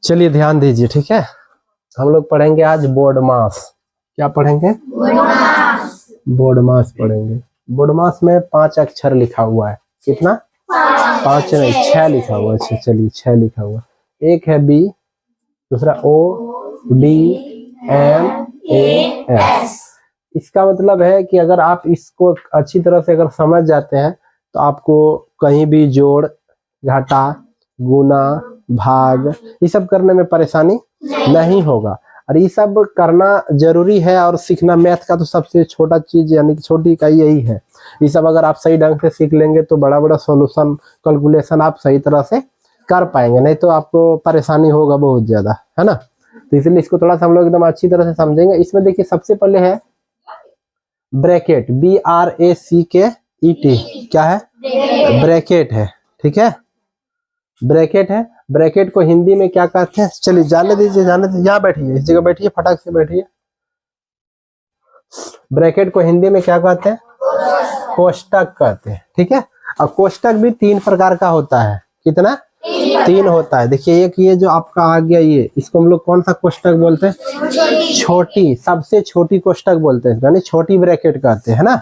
चलिए ध्यान दीजिए, ठीक है। हम लोग पढ़ेंगे आज बोर्डमास। क्या पढ़ेंगे? बोर्डमास पढ़ेंगे। बोर्डमास में 5 अक्षर लिखा हुआ है। कितना? 5 नहीं, 6 लिखा हुआ है। अच्छा चलिए 6 लिखा हुआ। एक है बी, दूसरा ODMAS। इसका मतलब है कि अगर आप इसको अच्छी तरह से अगर समझ जाते हैं तो आपको कहीं भी जोड़, घटा, गुना, भाग ये सब करने में परेशानी नहीं होगा। और ये सब करना जरूरी है और सीखना। मैथ का तो सबसे छोटा चीज यानी कि छोटी इकाई यही है। ये सब अगर आप सही ढंग से सीख लेंगे तो बड़ा बड़ा सॉल्यूशन, कैलकुलेशन आप सही तरह से कर पाएंगे, नहीं तो आपको परेशानी होगा बहुत ज्यादा, है ना। तो इसलिए इसको थोड़ा सा हम लोग एकदम अच्छी तरह से समझेंगे। इसमें देखिए सबसे पहले है ब्रैकेट, BRACKET। क्या है? ब्रैकेट है, ठीक है। ब्रैकेट है। ब्रैकेट को हिंदी में क्या कहते हैं? चलिए जाने दीजिए, यहाँ बैठिए, इस जगह बैठिए, फटाक से बैठिए। ब्रैकेट को हिंदी में क्या कहते हैं? कोष्टक कहते हैं, ठीक है। और कोष्टक भी 3 प्रकार का होता है। कितना? 3 होता है। देखिए एक ये जो आपका आ गया, ये इसको हम लोग कौन सा कोष्टक बोलते हैं? छोटी, सबसे छोटी कोष्टक बोलते हैं, यानी छोटी ब्रैकेट कहते हैं ना।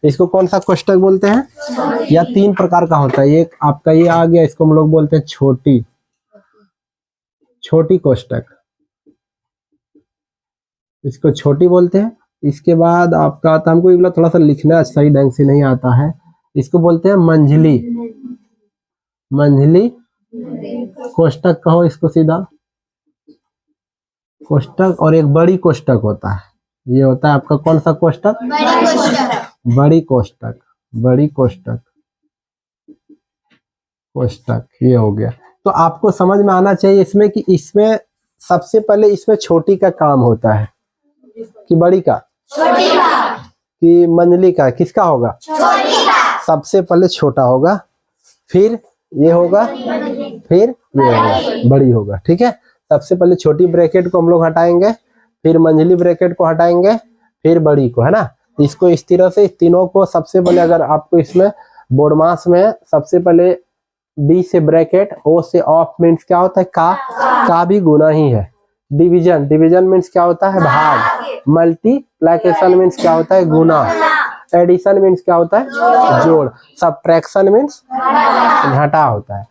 इसको कौन सा कोष्टक बोलते हैं? या 3 प्रकार का होता है। एक आपका ये आ गया, इसको हम लोग बोलते हैं छोटी कोष्टक, इसको छोटी बोलते हैं। इसके बाद आपका आता, हमको ये थोड़ा सा लिखना सही ढंग से नहीं आता है, इसको बोलते हैं मंझली कोष्टक कहो इसको सीधा, कोष्टक। और एक बड़ी कोष्टक होता है, ये होता है आपका कौन सा कोष्टक? बड़ी कोष्टक ये हो गया। तो आपको समझ में आना चाहिए इसमें कि इसमें सबसे पहले इसमें छोटी का काम होता है कि बड़ी का, कि मंझली का, किसका होगा? सबसे पहले छोटा होगा, फिर ये होगा, फिर ये होगा, बड़ी होगा, ठीक है। सबसे पहले छोटी ब्रैकेट को हम लोग हटाएंगे, फिर मंझली ब्रैकेट को हटाएंगे, फिर बड़ी को, है ना। इसको इस तरह से इस तीनों को सबसे पहले, अगर आपको इसमें बोर्डमास में सबसे पहले B से ब्रैकेट, O से ऑफ मीन्स क्या होता है? का भी गुना ही है। डिवीजन मीन्स क्या होता है? भाग। मल्टीप्लिकेशन मीन्स क्या होता है? गुना। एडिशन मीन्स क्या होता है? जोड़। सब्ट्रैक्शन मीन्स घटा होता है।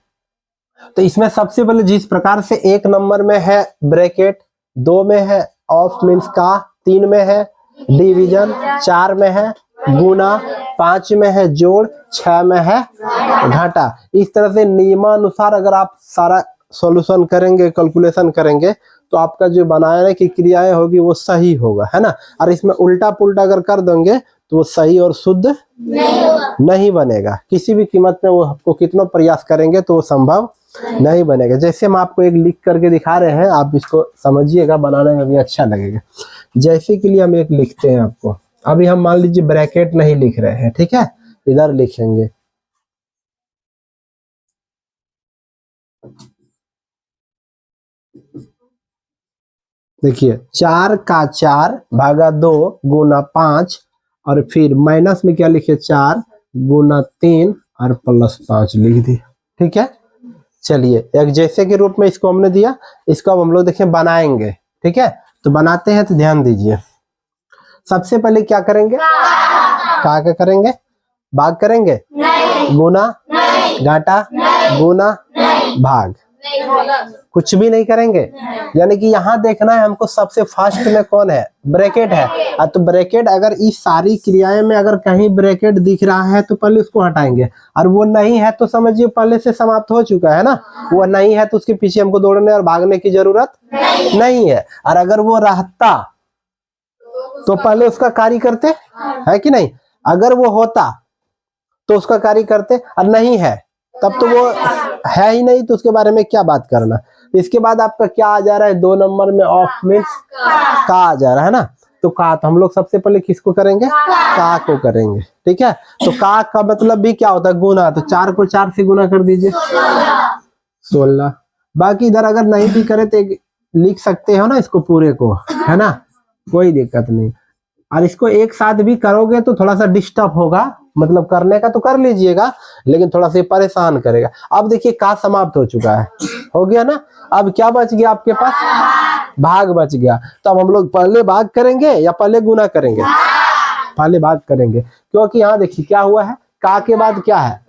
तो इसमें सबसे पहले जिस प्रकार से 1 नंबर में है ब्रैकेट, 2 में है ऑफ मीन्स का, 3 में है डिवीजन, 4 में है गुना, 5 में है जोड़, 6 में है घटा। इस तरह से नियमानुसार अगर आप सारा सॉल्यूशन करेंगे, कैलकुलेशन करेंगे, तो आपका जो बनाने की क्रियाएं होगी वो सही होगा, है ना। और इसमें उल्टा पुल्टा अगर कर देंगे तो वो सही और शुद्ध नहीं बनेगा। किसी भी कीमत में वो आपको कितना प्रयास करेंगे तो वो संभव नहीं बनेगा। जैसे हम आपको एक लिख करके दिखा रहे हैं, आप इसको समझिएगा, बनाने में भी अच्छा लगेगा। जैसे के लिए हम एक लिखते हैं आपको, अभी हम मान लीजिए ब्रैकेट नहीं लिख रहे हैं, ठीक है, इधर लिखेंगे। देखिए 4 का 4 भागा 2 गुना 5, और फिर माइनस में क्या लिखे? 4 गुना 3 और प्लस 5 लिख दिया, ठीक है। चलिए एक जैसे के रूप में इसको हमने दिया, इसको अब हम लोग देखें बनाएंगे, ठीक है। तो बनाते हैं, तो ध्यान दीजिए। सबसे पहले क्या करेंगे? क्या करेंगे? भाग करेंगे? गुना, घाटा, गुना, भाग, कुछ भी नहीं करेंगे। यानी कि यहाँ देखना है हमको सबसे फास्ट में कौन है? ब्रैकेट है। तो ब्रैकेट, अगर इस सारी क्रियाएं में अगर कहीं ब्रैकेट दिख रहा है तो पहले उसको हटाएंगे, और वो नहीं है तो समझिए पहले से समाप्त हो चुका है ना। वो नहीं है तो उसके पीछे हमको दौड़ने और भागने की जरूरत नहीं है। और अगर वो रहता तो पहले उसका कार्य करते, है कि नहीं। अगर वो होता तो उसका कार्य करते, और नहीं है तब तो वो है ही नहीं, तो उसके बारे में क्या बात करना। इसके बाद आपका क्या आ जा रहा है? 2 नंबर में ऑफ मीन्स का आ जा रहा है ना। तो का, तो हम लोग सबसे पहले किसको करेंगे? का को करेंगे, ठीक है। तो का मतलब भी क्या होता है? गुना। तो 4 को 4 से गुना कर दीजिए, 16। बाकी इधर अगर नहीं भी करे तो लिख सकते हो ना इसको पूरे को, है ना, कोई दिक्कत नहीं। और इसको एक साथ भी करोगे तो थोड़ा सा डिस्टर्ब होगा, मतलब करने का तो कर लीजिएगा, लेकिन थोड़ा सा परेशान करेगा। अब देखिए का समाप्त हो चुका है, हो गया ना। अब क्या बच गया आपके पास, भाग बच गया। तो अब हम लोग पहले भाग करेंगे या पहले गुना करेंगे, पहले भाग करेंगे, क्योंकि यहाँ देखिए क्या हुआ है, का के बाद क्या है,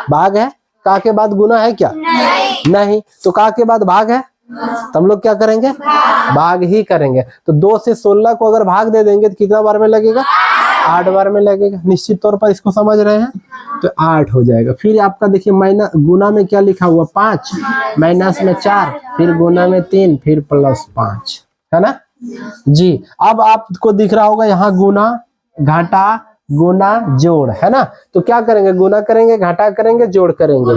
भाग है, का के बाद गुना है क्या, नहीं, तो का के बाद भाग है, तो हम लोग क्या करेंगे, भाग ही करेंगे। तो 2 से 16 को अगर भाग दे देंगे तो कितना बार में लगेगा, 8 बार में लगेगा। निश्चित तौर पर इसको समझ रहे हैं, तो 8 हो जाएगा। फिर आपका देखिए माइनस, गुना में क्या लिखा हुआ, 5, माइनस में 4, फिर गुना में 3, फिर प्लस 5, है ना जी। अब आपको दिख रहा होगा यहाँ गुना, घाटा, गुना, जोड़, है ना। तो क्या करेंगे, गुना करेंगे, घाटा करेंगे, जोड़ करेंगे।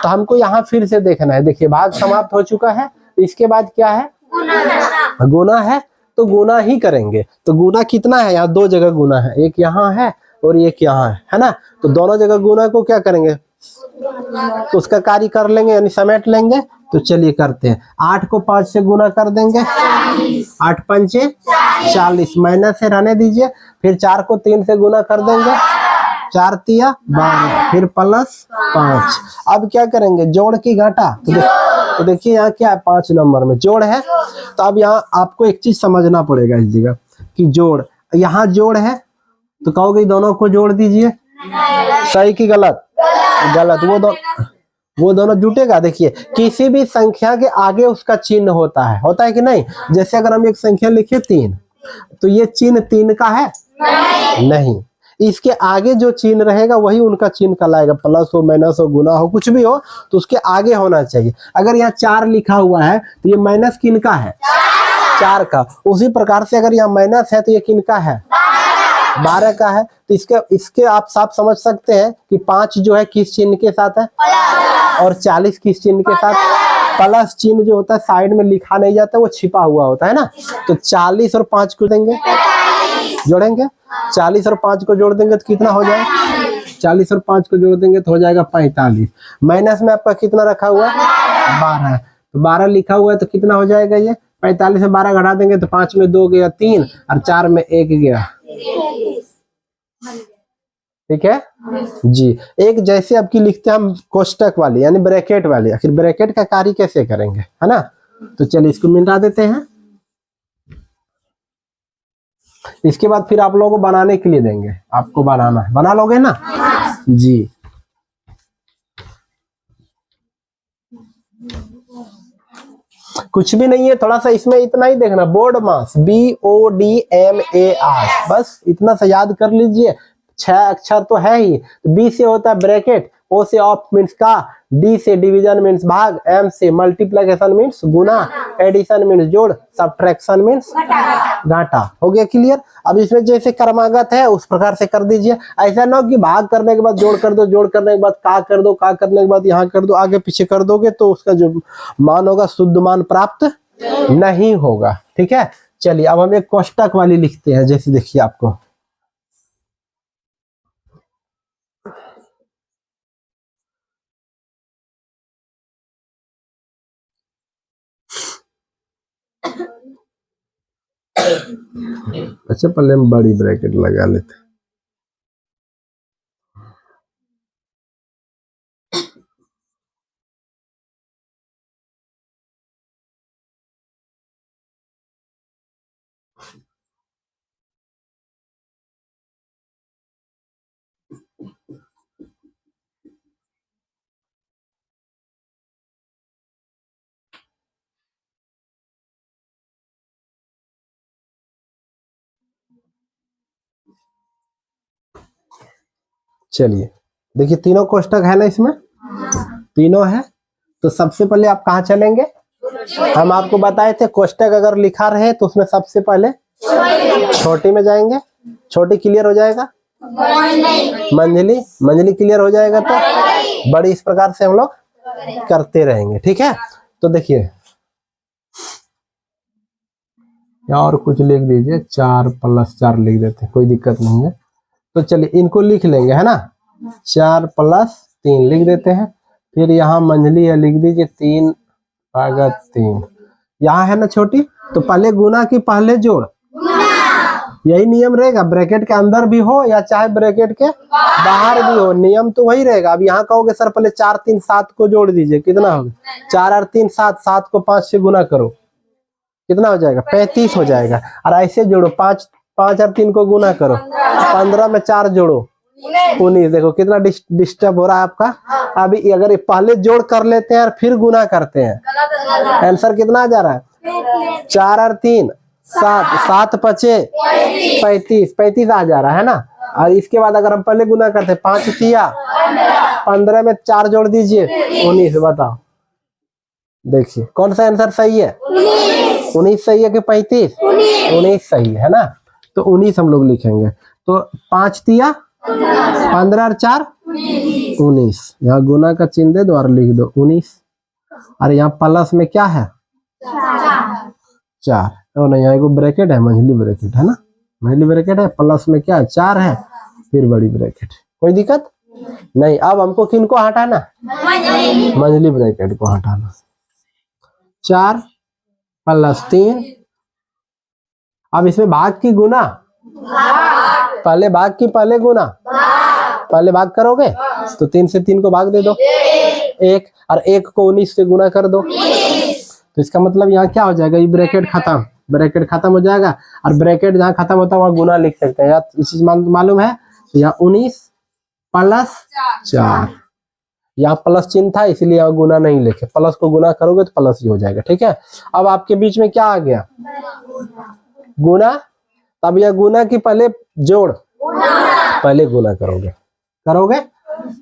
तो हमको यहाँ फिर से देखना है, देखिए भाग समाप्त हो चुका है, इसके बाद क्या है, गुना है, तो गुना ही करेंगे। तो गुना कितना है, यहाँ 2 जगह गुना है, एक यहाँ है और एक यहाँ है ना। तो दोनों जगह गुना को क्या करेंगे, तो उसका कार्य कर लेंगे, यानी समेट लेंगे। तो चलिए करते हैं, 8 को 5 से गुना कर देंगे, 8 पंचे 40, माइनस से रहने दीजिए। फिर 4 को 3 से गुना कर देंगे, 4 तिया 12, फिर प्लस 5। अब क्या करेंगे, जोड़ की घाटा। तो देखिए यहाँ क्या है, 5 नंबर में जोड़ है। तो अब यहाँ आपको एक चीज समझना पड़ेगा इस जगह कि जोड़, यहाँ जोड़ है तो कहोगे दोनों को जोड़ दीजिए, सही की गलत, गलत। वो दोनों जुटेगा। देखिए किसी भी संख्या के आगे उसका चिन्ह होता है कि नहीं। जैसे अगर हम एक संख्या लिखे 3, तो ये चिन्ह 3 का है नहीं, इसके आगे जो चिन्ह रहेगा वही उनका चिन्ह कहलाएगा। प्लस हो, माइनस हो, गुना हो, कुछ भी हो, तो उसके आगे होना चाहिए। अगर यहाँ 4 लिखा हुआ है तो ये माइनस किन का है, 4 का। उसी प्रकार से अगर यहाँ माइनस है तो ये किन का है, 12 का है। तो इसके आप साफ समझ सकते हैं कि 5 जो है किस चिन्ह के साथ है, और 40 किस चिन्ह के साथ। प्लस चिन्ह जो होता है साइड में लिखा नहीं जाता, वो छिपा हुआ होता है ना। तो 40 और 5 को देंगे, जोड़ेंगे, 40 और 5 को जोड़ देंगे तो कितना हो जाएगा, 40 और 5 को जोड़ देंगे तो हो जाएगा 45। माइनस में आपका कितना रखा हुआ है, 12, तो 12 लिखा हुआ है तो कितना हो जाएगा, ये 45 में 12 घटा देंगे तो 5 में 2 गया 3, और 4 में 1 गया, ठीक है जी। एक जैसे आपकी लिखते हैं हम कोष्टक वाली, यानी ब्रैकेट वाली। आखिर ब्रैकेट का कार्य कैसे करेंगे, है ना। तो चलिए इसको मिटा देते हैं। इसके बाद फिर आप लोगों को बनाने के लिए देंगे, आपको बनाना है, बना लोगे ना जी। कुछ भी नहीं है, थोड़ा सा इसमें इतना ही देखना, बोर्ड मास, BODMAS, बस इतना सा याद कर लीजिए। 6 अक्षर तो है ही। तो B से होता है ब्रैकेट, O से ऑफ मीन्स का, D से डिवीजन मीन्स भाग, M से मल्टीप्लिकेशन मीन्स गुना, एडिशन मीन्स जोड़, सब्ट्रैक्शन मीन्स घाटा। हो गया क्लियर। अब इसमें जैसे क्रमागत है उस प्रकार से कर दीजिए। ऐसा ना हो कि भाग करने के बाद जोड़ कर दो, जोड़ करने के बाद का कर दो, का करने के बाद यहाँ कर दो, आगे पीछे कर दोगे तो उसका जो मान होगा शुद्ध मान प्राप्त नहीं होगा, ठीक है। चलिए अब हम एक कोष्टक वाली लिखते हैं। जैसे देखिए आपको अच्छा, पहले हम बड़ी ब्रैकेट लगा लेते हैं। चलिए देखिए तीनों कोष्टक है ना, इसमें तीनों है। तो सबसे पहले आप कहाँ चलेंगे, हम आपको बताए थे कोष्टक अगर लिखा रहे तो उसमें सबसे पहले छोटी में जाएंगे, छोटी क्लियर हो जाएगा, मंझली, मंझली क्लियर हो जाएगा तो बड़ी। इस प्रकार से हम लोग करते रहेंगे, ठीक है। तो देखिए और कुछ लिख दीजिए, 4 + 4 लिख देते हैं, कोई दिक्कत नहीं है। तो चलिए इनको लिख लेंगे, है ना। 4 + 3 लिख देते हैं। फिर यहाँ मंझली है, लिख दीजिए 3 / 3। यहाँ है ना छोटी, तो पहले गुना की पहले जोड़, यही नियम रहेगा, ब्रैकेट के अंदर भी हो या चाहे ब्रैकेट के बाहर भी हो, नियम तो वही रहेगा। अब यहाँ कहोगे सर पहले 4 3 7 को जोड़ दीजिए, कितना होगा? 4 और 3 7, 7 को 5 से गुना करो, कितना हो जाएगा? 35 हो जाएगा। और ऐसे जोड़ो, 5 5 और 3 को गुना करो, 15 में 4 जोड़ो 19। देखो कितना डिस्टर्ब हो रहा है आपका। अभी अगर ये पहले जोड़ कर लेते हैं और फिर गुना करते हैं, आंसर कितना आ जा रहा है? 4 और 3 7, 7 पचे 35, 35 आ जा रहा है ना। और इसके बाद अगर हम पहले गुना करते हैं, 5 तिया 15 में 4 जोड़ दीजिए 19। बताओ, देखिए कौन सा आंसर सही है? 19 सही है कि 35? 19 सही है ना। तो 19 हम लोग लिखेंगे। तो 5 तिया 15 और 4 19। यहाँ गुना का चिन्ह दे दो और लिख दो 19। और यहाँ प्लस में क्या है? 4। और नहीं, यहाँ ब्रैकेट है, मंझली ब्रैकेट है ना, मंझली ब्रैकेट है, प्लस में क्या है? 4 है, फिर बड़ी ब्रैकेट। कोई दिक्कत नहीं। अब हमको किनको हटाना? मंझली ब्रैकेट को हटाना। 4 + 3। अब इसमें भाग की गुना, पहले भाग की पहले गुना, पहले भाग करोगे तो 3 से 3 को भाग दे दो 1, और 1 को 19 से गुना कर दो। तो इसका मतलब यहाँ क्या हो जाएगा? ये ब्रैकेट खत्म, ब्रैकेट खत्म हो जाएगा। और ब्रैकेट जहाँ खत्म होता है वहाँ गुना लिख सकते हैं। यार इस चीज मालूम है? तो यहाँ 19 + 4, यहाँ प्लस चिन्ह था इसलिए यहाँ गुना नहीं लिखे, प्लस को गुना करोगे तो प्लस ही हो जाएगा। ठीक है। अब आपके बीच में क्या आ गया? गुना। अब यह गुना की पहले जोड़, पहले गुना करोगे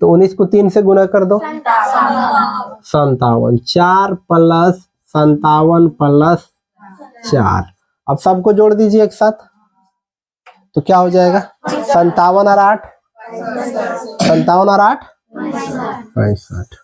तो 19 को 3 से गुना कर दो 57। 4 + 57 + 4। अब सबको जोड़ दीजिए एक साथ, तो क्या हो जाएगा? 57 और 8 65।